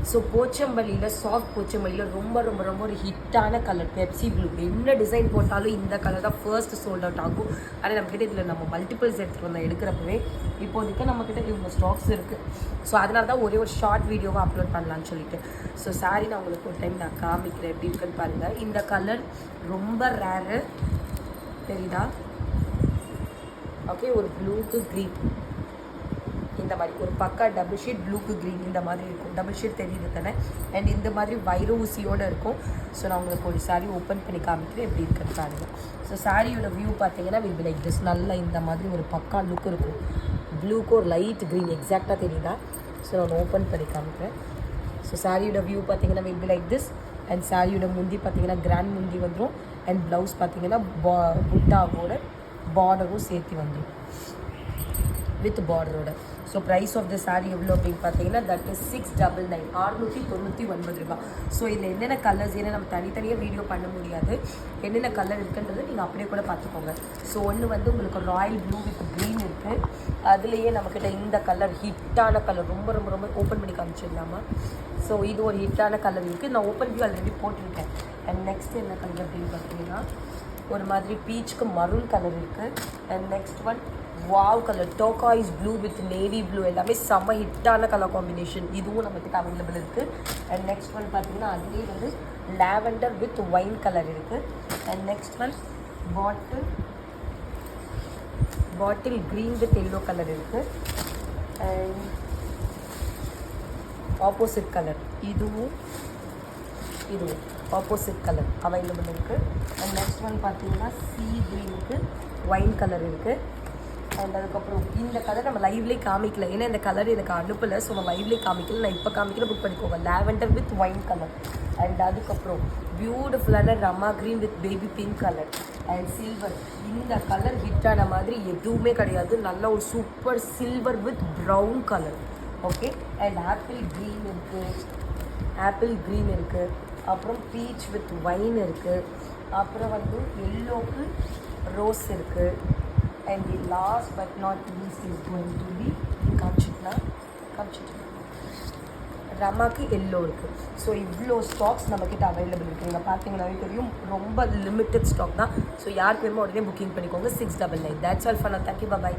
So போச்சம்பள்ளியில் soft போச்சம்பள்ளியில் ரொம்ப ரொம்ப ரொம்ப ஒரு ஹிட்டான கலர் பெப்சி ப்ளூ. என்ன டிசைன் போட்டாலும் இந்த கலர் தான் ஃபர்ஸ்ட் சோல்ட் அவுட் ஆகும். ஆனால் நம்மக்கிட்ட இதில் நம்ம மல்டிபிள்ஸ் எடுத்துகிட்டு வந்தோம் எடுக்கிறப்பவே. இப்போதைக்கு நம்மக்கிட்ட இவ்வளோ ஸ்டாக்ஸ் இருக்குது. ஸோ அதனால தான் ஒரே ஒரு ஷார்ட் வீடியோவை அப்லோட் பண்ணலான்னு சொல்லிட்டு. ஸோ சாரி நான் உங்களுக்கு ஒரு டைம் நான் காமிக்கிறேன் எப்படி இருக்குன்னு பாருங்கள். இந்த கலர் ரொம்ப ரேரு, தெரியுதா? ஓகே, ஒரு ப்ளூக்கு க்ரீன் இந்த மாதிரி ஒரு பக்கா டபுள் ஷேட் ப்ளூக்கு க்ரீன் இந்த மாதிரி இருக்கும். டபுள் ஷேட் தெரியுது தானே? அண்ட் இந்த மாதிரி வைர ஊசியோடு இருக்கும். ஸோ நான் உங்களுக்கு ஒரு சாரீ ஓப்பன் பண்ணி காமிக்கிறேன் எப்படி இருக்குன்னு பாருங்கள். ஸோ சாரியோட வியூ பார்த்தீங்கன்னா வில் பி லைக் திஸ். நல்லா இந்த மாதிரி ஒரு பக்கா லுக் இருக்கும். ப்ளூக்கு ஒரு லைட் க்ரீன் எக்ஸாக்டாக தெரியுதா? ஸோ நான் ஓப்பன் பண்ணி காமிக்கிறேன். ஸோ சாரியோட வியூ பார்த்தீங்கன்னா will be like this. And சாரியோட முந்தி பார்த்தீங்கன்னா கிராண்ட் முந்தி வந்துடும். அண்ட் ப்ளவுஸ் பார்த்தீங்கன்னா புட்டாவோட பார்டரும் சேர்த்து வந்துடும் வித் பார்டரோட. So price of the sari எவ்வளோ அப்படின்னு பார்த்தீங்கன்னா தட் இஸ் 699, 699 ரூபா. ஸோ இதில் என்னென்ன கலர்ஸ், ஏன்னா நம்ம தனித்தனியாக வீடியோ பண்ண முடியாது, என்னென்ன கலர் இருக்குன்றது நீங்கள் அப்படியே கூட பார்த்துக்கோங்க. ஸோ ஒன்று வந்து உங்களுக்கு ராயல் ப்ளூ வித் க்ரீன் இருக்குது. அதுலேயே நம்மக்கிட்ட இந்த கலர் ஹிட்டான கலர் ரொம்ப ரொம்ப ரொம்ப ஓப்பன் பண்ணி காமிச்சிடலாமா? ஸோ இது ஒரு ஹிட்டான கலர் இருக்குது. நான் ஓப்பன் வியூ ஆல்ரெடி போட்டிருக்கேன். அண்ட் நெக்ஸ்ட் என்ன கலர் அப்படின்னு பார்த்தீங்கன்னா ஒரு மாதிரி பீச்சுக்கு மரூன் கலர் இருக்குது. And next one wow colour turquoise blue with navy blue, எல்லாமே செம்ம ஹிட்டான கலர் காம்பினேஷன். இதுவும் நம்மகிட்ட அவைலபிள் இருக்குது. அண்ட் நெக்ஸ்ட் ஒன் பார்த்தீங்கன்னா அதுலேயே வந்து லாவெண்டர் வித் ஒயின் கலர் இருக்குது. And next one bottle green with yellow colour இருக்குது. அண்ட் ஆப்போசிட் கலர் இதுவும் ஆப்போசிட் கலர் அவைலபிள் இருக்குது. அண்ட் நெக்ஸ்ட் ஒன் பார்த்தீங்கன்னா சீ க்ரீனுக்கு ஒயின் கலர் இருக்குது. அண்ட் அதுக்கப்புறம் இந்த கலர் நம்ம லைவ்லேயே காமிக்கல, ஏன்னா இந்த கலர் எனக்கு அனுப்பலை. ஸோ நம்ம லைவ்லேயே காமிக்கல, நான் இப்போ காமிக்கல, புக் பண்ணிக்கோங்க. Lavender with wine colour. And அதுக்கப்புறம் பியூட்டிஃபுல்லான ரமா green with baby pink colour and silver. இந்த கலர் ஹிட்டான மாதிரி எதுவுமே கிடையாது. நல்ல ஒரு super silver with brown colour. Okay, and apple green இருக்குது. அப்புறம் பீச் வித் ஒயின் இருக்குது. அப்புறம் வந்து எல்லோக்கு ரோஸ் இருக்குது. And the last but not least is going to be காமிச்சிட்டு ரமாக்கு எல்லோ இருக்குது. ஸோ இவ்வளோ ஸ்டாக்ஸ் நம்மக்கிட்ட அவைலபிள் இருக்குது. நீங்கள் பார்த்தீங்கன்னாவே தெரியும், ரொம்ப லிமிட்டட் ஸ்டாக் தான். ஸோ யாருக்கு வேணுமோ உடனே புக்கிங் பண்ணிக்கோங்க. 699. That's all for now. Thank you, bye.